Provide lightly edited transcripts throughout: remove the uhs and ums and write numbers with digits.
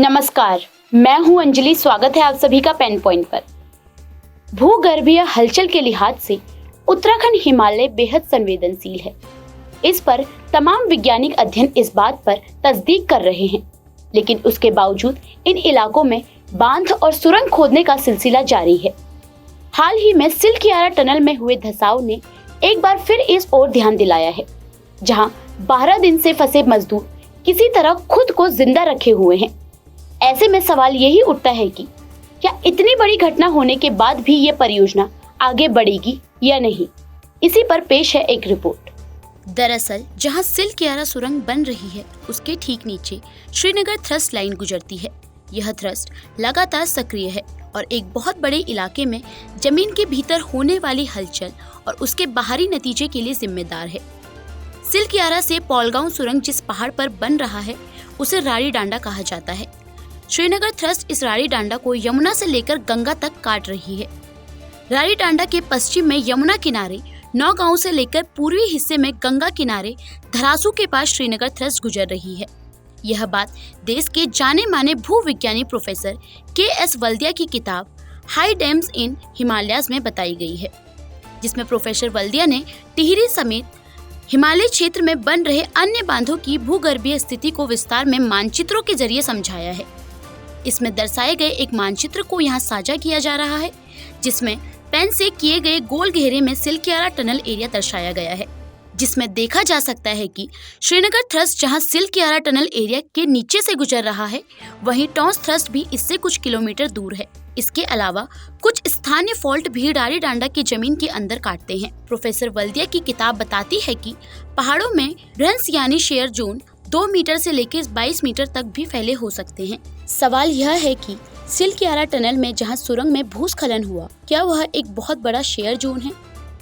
नमस्कार, मैं हूं अंजलि। स्वागत है आप सभी का पेन पॉइंट पर। भूगर्भीय हलचल के लिहाज से उत्तराखंड हिमालय बेहद संवेदनशील है। इस पर तमाम वैज्ञानिक अध्ययन इस बात पर तस्दीक कर रहे हैं, लेकिन उसके बावजूद इन इलाकों में बांध और सुरंग खोदने का सिलसिला जारी है। हाल ही में सिलकियारा टनल में हुए धंसाव ने एक बार फिर इस ओर ध्यान दिलाया है, जहां 12 दिन से फंसे मजदूर किसी तरह खुद को जिंदा रखे हुए हैं। ऐसे में सवाल यही उठता है कि क्या इतनी बड़ी घटना होने के बाद भी ये परियोजना आगे बढ़ेगी या नहीं। इसी पर पेश है एक रिपोर्ट। दरअसल जहां सिलकियारा सुरंग बन रही है, उसके ठीक नीचे श्रीनगर थ्रस्ट लाइन गुजरती है। यह थ्रस्ट लगातार सक्रिय है और एक बहुत बड़े इलाके में जमीन के भीतर होने वाली हलचल और उसके बाहरी नतीजे के लिए जिम्मेदार है। सिलकियारा से पौलगांव सुरंग जिस पहाड़ पर बन रहा है, उसे राड़ी डांडा कहा जाता है। श्रीनगर थ्रस्ट इस राड़ी डांडा को यमुना से लेकर गंगा तक काट रही है। राड़ी डांडा के पश्चिम में यमुना किनारे नौगांव से लेकर पूर्वी हिस्से में गंगा किनारे धरासू के पास श्रीनगर थ्रस्ट गुजर रही है। यह बात देश के जाने माने भूविज्ञानी प्रोफेसर के.एस. वल्दिया की किताब हाई डैम्स इन हिमालयाज में बताई गई है, जिसमें प्रोफेसर वल्दिया ने टिहरी समेत हिमालय क्षेत्र में बन रहे अन्य बांधों की भूगर्भीय स्थिति को विस्तार में मानचित्रों के जरिए समझाया है। इसमें दर्शाए गए एक मानचित्र को यहाँ साझा किया जा रहा है, जिसमें पेन से किए गए गोल घेरे में सिलकियारा टनल एरिया दर्शाया गया है, जिसमें देखा जा सकता है कि श्रीनगर थ्रस्ट जहां सिलकियारा टनल एरिया के नीचे से गुजर रहा है, वहीं टॉन्स थ्रस्ट भी इससे कुछ किलोमीटर दूर है। इसके अलावा कुछ स्थानीय फॉल्ट भी राड़ी डांडा की जमीन के अंदर काटते हैं। प्रोफेसर वल्दिया की किताब बताती है कि पहाड़ों में भ्रंश यानी शेयर जोन 2 मीटर से लेकर 22 मीटर तक भी फैले हो सकते हैं। सवाल यह है कि सिलकियारा टनल में जहां सुरंग में भूस्खलन हुआ, क्या वह एक बहुत बड़ा शेयर जोन है,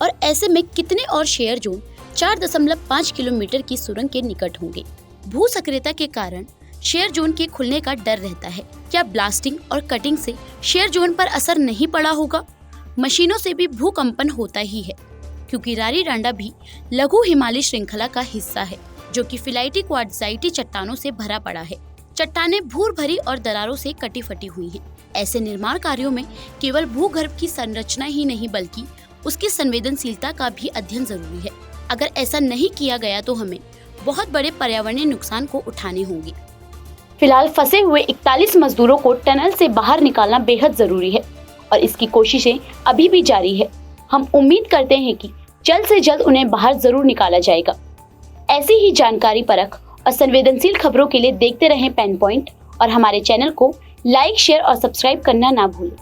और ऐसे में कितने और शेयर जोन 4.5 किलोमीटर की सुरंग के निकट होंगे। भू सक्रियता के कारण शेयर जोन के खुलने का डर रहता है। क्या ब्लास्टिंग और कटिंग से शेयर जोन पर असर नहीं पड़ा होगा? मशीनों से भी भूकंपन होता ही है, क्योंकि राड़ी डांडा भी लघु हिमालय श्रृंखला का हिस्सा है, जो कि फिलाइटी क्वार्टजाइटी चट्टानों से भरा पड़ा है। चट्टानें भूर भरी और दरारों से कटी फटी हुई हैं। ऐसे निर्माण कार्यों में केवल भूगर्भ की संरचना ही नहीं, बल्कि उसकी संवेदनशीलता का भी अध्ययन जरूरी है। अगर ऐसा नहीं किया गया तो हमें बहुत बड़े पर्यावरणीय नुकसान को उठाने होंगे। फिलहाल फंसे हुए 41 मजदूरों को टनल से बाहर निकालना बेहद जरूरी है और इसकी कोशिशें अभी भी जारी है। हम उम्मीद करते हैं कि जल्द से जल्द उन्हें बाहर जरूर निकाला जाएगा। ऐसी ही जानकारी परख और संवेदनशील खबरों के लिए देखते रहें पेन पॉइंट और हमारे चैनल को लाइक, शेयर और सब्सक्राइब करना ना भूलें।